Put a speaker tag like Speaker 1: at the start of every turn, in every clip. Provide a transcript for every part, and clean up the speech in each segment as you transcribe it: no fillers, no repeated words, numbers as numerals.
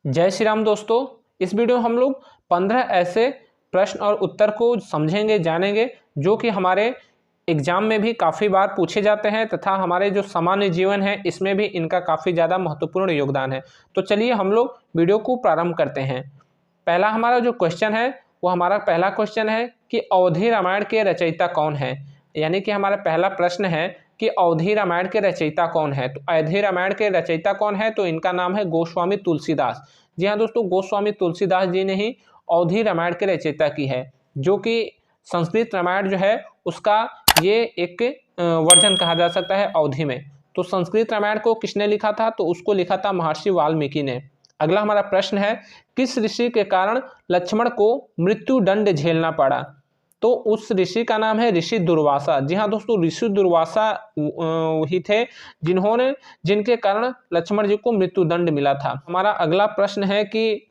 Speaker 1: जय श्री राम दोस्तों। इस वीडियो में हम लोग 15 ऐसे प्रश्न और उत्तर को समझेंगे, जानेंगे जो कि हमारे एग्जाम में भी काफ़ी बार पूछे जाते हैं तथा हमारे जो सामान्य जीवन है इसमें भी इनका काफ़ी ज़्यादा महत्वपूर्ण योगदान है। तो चलिए हम लोग वीडियो को प्रारंभ करते हैं। पहला हमारा जो क्वेश्चन है वो हमारा पहला क्वेश्चन है कि अवधि रामायण के रचयिता कौन है। यानी कि हमारा पहला प्रश्न है कि अवधि रामायण के रचयिता कौन है। तो अवधि रामायण के रचयिता कौन है, तो इनका नाम है गोस्वामी तुलसीदास। जी हाँ दोस्तों, गोस्वामी तुलसीदास जी ने ही अवधि रामायण के रचयिता की है, जो कि संस्कृत रामायण जो है उसका ये एक वर्जन कहा जा सकता है अवधि में। तो संस्कृत रामायण को किसने लिखा था, तो उसको लिखा था महर्षि वाल्मीकि ने। अगला हमारा प्रश्न है, किस ऋषि के कारण लक्ष्मण को मृत्यु दंड झेलना पड़ा। तो उस ऋषि का नाम है ऋषि दुर्वासा। जी हाँ दोस्तों, ऋषि दुर्वासा ही थे जिनके कारण लक्ष्मण जी को मृत्यु दंड मिला था। हमारा अगला प्रश्न है कि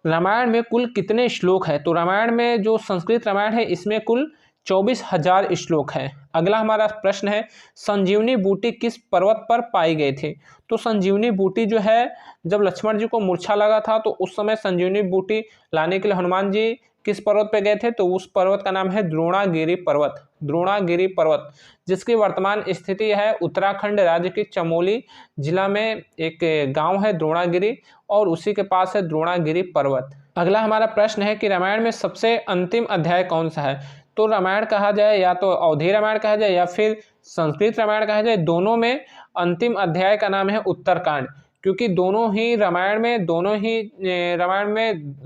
Speaker 1: रामायण में कुल कितने श्लोक है। तो रामायण में जो संस्कृत रामायण है इसमें कुल 24,000 श्लोक हैं। अगला हमारा प्रश्न है, संजीवनी बूटी किस पर्वत पर पाई गई थी। तो संजीवनी बूटी जो है, जब लक्ष्मण जी को मूर्छा लगा था तो उस समय संजीवनी बूटी लाने के लिए हनुमान जी किस पर्वत पर गए थे, तो उस पर्वत का नाम है द्रोणागिरी पर्वत। द्रोणागिरी पर्वत, जिसकी वर्तमान स्थिति है उत्तराखंड राज्य के चमोली जिला में एक गांव है द्रोणागिरी, और उसी के पास है द्रोणागिरी पर्वत। अगला हमारा प्रश्न है कि रामायण में सबसे अंतिम अध्याय कौन सा है। तो रामायण कहा जाए या तो अवधि रामायण कहा जाए या फिर संस्कृत रामायण कहा जाए, दोनों में अंतिम अध्याय का नाम है उत्तरकांड, क्योंकि दोनों ही रामायण में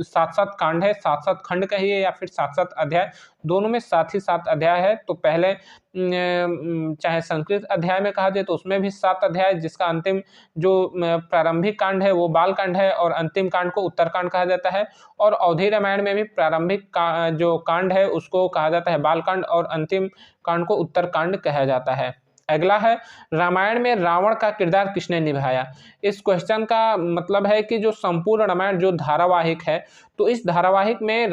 Speaker 1: सात सात कांड है, सात सात खंड कहिए या फिर सात सात अध्याय, दोनों में सात ही सात अध्याय है। तो पहले चाहे संस्कृत अध्याय में कहा जाए तो उसमें भी 7 अध्याय, जिसका अंतिम जो प्रारंभिक कांड है वो बाल कांड है और अंतिम कांड को उत्तरकांड कहा जाता है। और अवधि रामायण में भी प्रारंभिक जो कांड है उसको कहा जाता है बाल कांड और अंतिम कांड को उत्तरकांड कहा जाता है। अगला है, रामायण में रावण का किरदार किसने निभाया। इस क्वेश्चन का मतलब है कि जो संपूर्ण रामायण जो धारावाहिक है, तो इस धारावाहिक में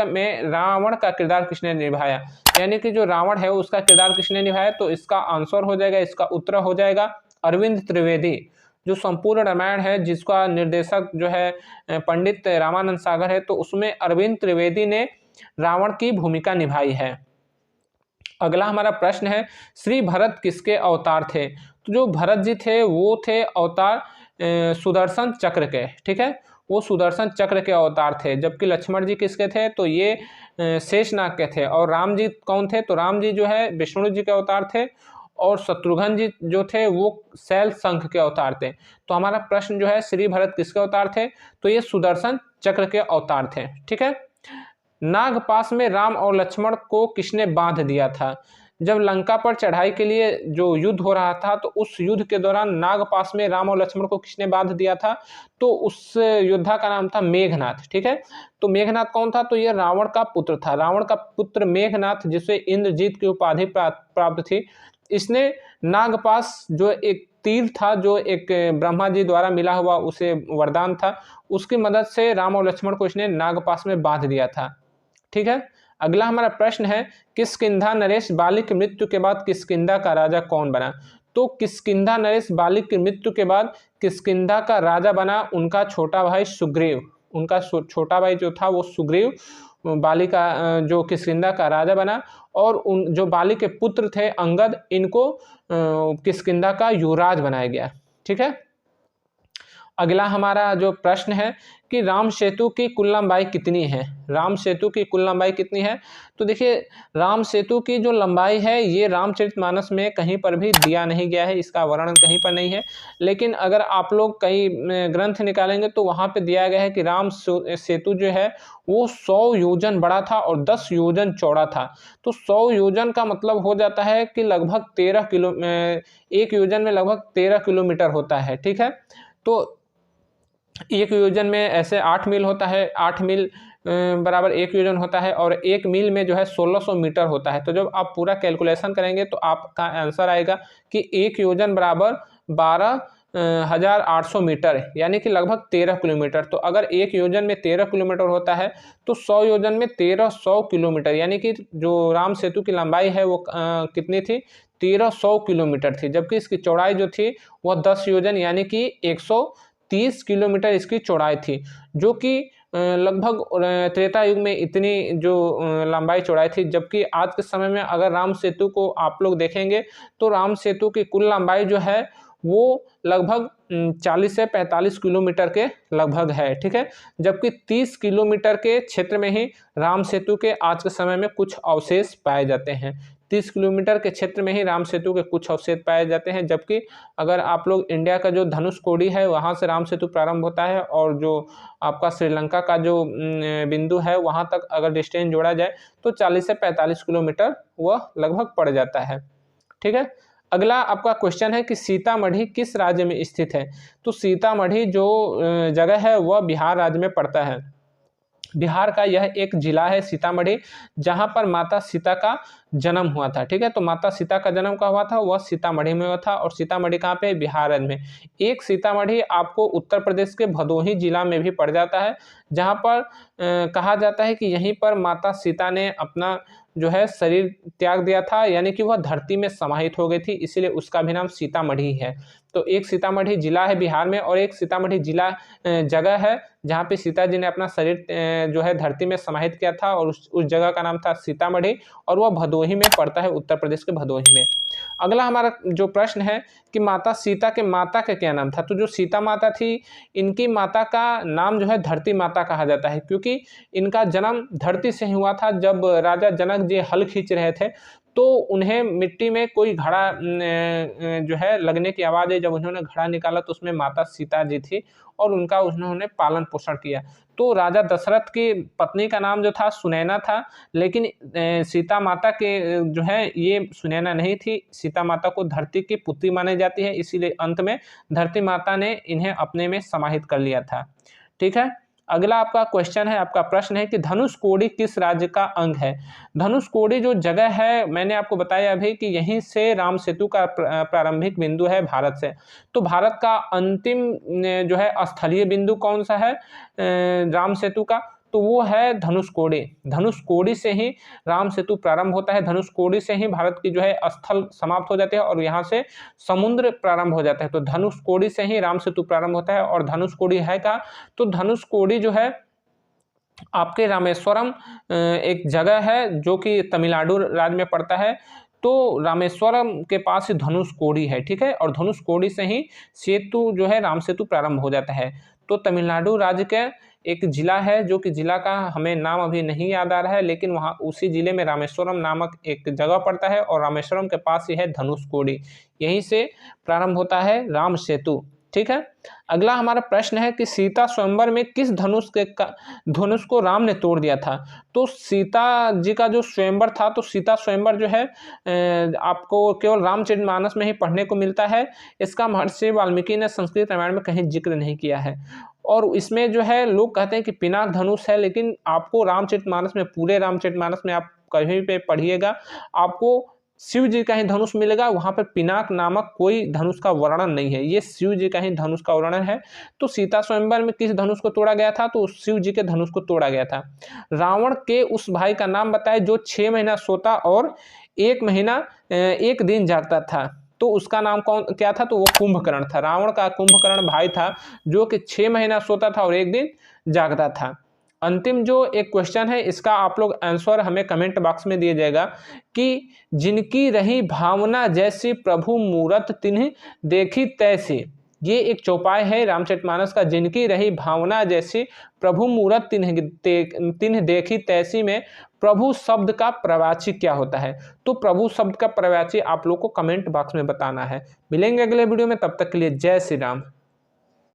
Speaker 1: में रावण का किरदार किसने निभाया, यानी कि जो रावण है उसका किरदार किसने निभाया। तो इसका आंसर हो जाएगा, इसका उत्तर हो जाएगा अरविंद त्रिवेदी। जो संपूर्ण रामायण है जिसका निर्देशक जो है पंडित रामानंद सागर है, तो उसमें अरविंद त्रिवेदी ने रावण की भूमिका निभाई है। अगला हमारा प्रश्न है, श्री भरत किसके अवतार थे। तो जो भरत जी थे वो थे अवतार सुदर्शन चक्र के, ठीक है, वो सुदर्शन चक्र के अवतार थे। जबकि लक्ष्मण जी किसके थे, तो ये शेषनाग के थे। और राम जी कौन थे, तो राम जी जो है विष्णु जी के अवतार थे, और शत्रुघ्न जी जो थे वो शैल शंख के अवतार थे। तो हमारा प्रश्न जो है, श्री भरत किसके अवतार थे, तो ये सुदर्शन चक्र के अवतार थे, ठीक है। नागपाश में राम और लक्ष्मण को किसने बांध दिया था। जब लंका पर चढ़ाई के लिए जो युद्ध हो रहा था, तो उस युद्ध के दौरान नागपाश में राम और लक्ष्मण को किसने बांध दिया था, तो उस योद्धा का नाम था मेघनाथ, ठीक है। तो मेघनाथ कौन था, तो ये रावण का पुत्र था। रावण का पुत्र मेघनाथ, जिसे इंद्रजीत की उपाधि प्राप्त थी, इसने नागपाश जो एक तीर था, जो एक ब्रह्मा जी द्वारा मिला हुआ उसे वरदान था, उसकी मदद से राम और लक्ष्मण को इसने नागपाश में बांध दिया था, ठीक है। अगला हमारा प्रश्न है, किष्किंधा नरेश बाली की मृत्यु के बाद किष्किंधा का राजा कौन बना। तो किष्किंधा नरेश बाली की मृत्यु के बाद किष्किंधा का राजा बना उनका छोटा भाई सुग्रीव। उनका छोटा भाई जो था वो सुग्रीव बाली का जो किष्किंधा का राजा बना, और उन जो बाली के पुत्र थे अंगद, इनको किष्किंधा का युवराज बनाया गया, ठीक है। अगला हमारा जो प्रश्न है कि राम सेतु की कुल लंबाई कितनी है। राम सेतु की कुल लंबाई कितनी है, तो देखिए राम सेतु की जो लंबाई है ये रामचरितमानस में कहीं पर भी दिया नहीं गया है, इसका वर्णन कहीं पर नहीं है। लेकिन अगर आप लोग कई ग्रंथ निकालेंगे तो वहाँ पे दिया गया है कि राम सेतु जो है वो 100 योजन बड़ा था और 10 योजन चौड़ा था। तो 100 योजन का मतलब हो जाता है कि लगभग 1 योजन में लगभग 13 किलोमीटर होता है, ठीक है। तो 1 योजन में ऐसे 8 मील होता है, 8 मील बराबर 1 योजन होता है, और 1 मील में जो है 1600 मीटर होता है। तो जब आप पूरा कैलकुलेशन करेंगे तो आपका आंसर आएगा कि 1 योजन बराबर 12,800 मीटर, यानी कि लगभग 13 किलोमीटर। तो अगर 1 योजन में 13 किलोमीटर होता है तो 100 योजन में 1300 किलोमीटर, यानी कि जो राम सेतु की लंबाई है वो कितनी थी, 1300 किलोमीटर थी। जबकि इसकी चौड़ाई जो थी वह 10 योजन यानी कि 30 किलोमीटर इसकी चौड़ाई थी, जो कि लगभग त्रेता युग में इतनी जो लंबाई चौड़ाई थी। जबकि आज के समय में अगर राम सेतु को आप लोग देखेंगे तो राम सेतु की कुल लंबाई जो है वो लगभग 40 से 45 किलोमीटर के लगभग है, ठीक है। जबकि 30 किलोमीटर के क्षेत्र में ही राम सेतु के आज के समय में कुछ अवशेष पाए जाते हैं। 30 किलोमीटर के क्षेत्र में ही राम सेतु के कुछ अवशेष पाए जाते हैं। जबकि अगर आप लोग इंडिया का जो धनुषकोडी है वहाँ से राम सेतु प्रारंभ होता है, और जो आपका श्रीलंका का जो बिंदु है वहाँ तक अगर डिस्टेंस जोड़ा जाए तो 40 से 45 किलोमीटर वह लगभग पड़ जाता है, ठीक है। अगला आपका क्वेश्चन है कि सीतामढ़ी किस राज्य में स्थित है। तो सीतामढ़ी जो जगह है वह बिहार राज्य में पड़ता है। बिहार का यह एक जिला है सीतामढ़ी, जहां पर माता सीता का जन्म हुआ था, ठीक है। तो माता सीता का जन्म कहाँ हुआ था, वह सीतामढ़ी में हुआ था। और सीतामढ़ी कहाँ पे, बिहार राज्य में। एक सीतामढ़ी आपको उत्तर प्रदेश के भदोही जिला में भी पड़ जाता है, जहाँ पर कहा जाता है कि यहीं पर माता सीता ने अपना जो है शरीर त्याग दिया था, यानी कि वह धरती में समाहित हो गई थी, इसीलिए उसका भी नाम सीतामढ़ी है। तो एक सीतामढ़ी जिला है बिहार में, और एक सीतामढ़ी जिला जगह है जहाँ पे सीता जी ने अपना शरीर जो है धरती में समाहित किया था, और उस जगह का नाम था सीतामढ़ी, और वह भदोही में पड़ता है, उत्तर प्रदेश के भदोही में। अगला हमारा जो प्रश्न है कि माता सीता के माता का क्या नाम था। तो जो सीता माता थी, इनकी माता का नाम जो है धरती माता कहा जाता है, क्योंकि इनका जन्म धरती से ही हुआ था। जब राजा जनक जी हल खींच रहे थे तो उन्हें मिट्टी में कोई घड़ा जो है लगने की आवाज़ आई। जब उन्होंने घड़ा निकाला तो उसमें माता सीता जी थी, और उनका उन्होंने पालन पोषण किया। तो राजा दशरथ की पत्नी का नाम जो था सुनैना था, लेकिन सीता माता के जो है ये सुनैना नहीं थी। सीता माता को धरती की पुत्री मानी जाती है, इसीलिए अंत में धरती माता ने इन्हें अपने में समाहित कर लिया था, ठीक है। अगला आपका क्वेश्चन है, आपका प्रश्न है कि धनुषकोडी किस राज्य का अंग है। धनुषकोडी जो जगह है, मैंने आपको बताया अभी कि यहीं से राम सेतु का प्रारंभिक बिंदु है भारत से। तो भारत का अंतिम जो है स्थलीय बिंदु कौन सा है राम सेतु का, तो वो है धनुषकोडी। धनुषकोडी से ही राम सेतु प्रारंभ होता है, धनुषकोडी से ही भारत की जो है स्थल समाप्त हो जाते हैं, और यहाँ से समुद्र प्रारंभ हो जाता है। तो धनुषकोडी से ही राम सेतु प्रारंभ होता है। और धनुषकोडी है क्या, तो धनुषकोडी जो है आपके रामेश्वरम एक जगह है जो कि तमिलनाडु राज्य में पड़ता है। तो रामेश्वरम के पास ही धनुषकोडी है, ठीक है। और धनुषकोडी से ही सेतु जो है राम सेतु प्रारंभ हो जाता है। तो तमिलनाडु राज्य के एक जिला है, जो कि जिला का हमें नाम अभी नहीं याद आ रहा है, लेकिन वहाँ उसी जिले में रामेश्वरम नामक एक जगह पड़ता है, और रामेश्वरम के पास ही है धनुषकोडी। यहीं से प्रारंभ होता है राम सेतु, ठीक है। अगला हमारा प्रश्न है कि सीता स्वयंवर में किस धनुष को राम ने तोड़ दिया था। तो सीता जी का जो स्वयंवर था, तो सीता स्वयंवर जो है आपको केवल रामचरितमानस में ही पढ़ने को मिलता है। इसका महर्षि वाल्मीकि ने संस्कृत रामायण में कहीं जिक्र नहीं किया है। और इसमें जो है लोग कहते हैं कि पिनाक धनुष है, लेकिन आपको रामचरितमानस में, पूरे रामचरितमानस में आप कहीं पे पढ़िएगा, आपको शिव जी का ही धनुष मिलेगा। वहाँ पर पिनाक नामक कोई धनुष का वर्णन नहीं है, ये शिव जी का ही धनुष का वर्णन है। तो सीता स्वयंवर में किस धनुष को तोड़ा गया था, तो शिव जी के धनुष को तोड़ा गया था। रावण के उस भाई का नाम बताए जो 6 महीना सोता और 1 महीना 1 दिन जागता था। तो उसका नाम क्या था, तो वो कुंभकर्ण था। रावण का कुंभकर्ण भाई था, जो कि 6 महीना सोता था और 1 दिन जागता था। अंतिम जो एक क्वेश्चन है, इसका आप लोग आंसर हमें कमेंट बॉक्स में दिया जाएगा कि जिनकी रही भावना जैसी प्रभु मूरत तिन्ह देखी तैसी। ये एक चौपाई है रामचरितमानस का, जिनकी रही भावना जैसी प्रभु मूरत तिन्ह देखी तैसी में प्रभु शब्द का प्रवाची क्या होता है। तो प्रभु शब्द का प्रवाची आप लोग को कमेंट बॉक्स में बताना है। मिलेंगे अगले वीडियो में, तब तक के लिए जय श्री राम।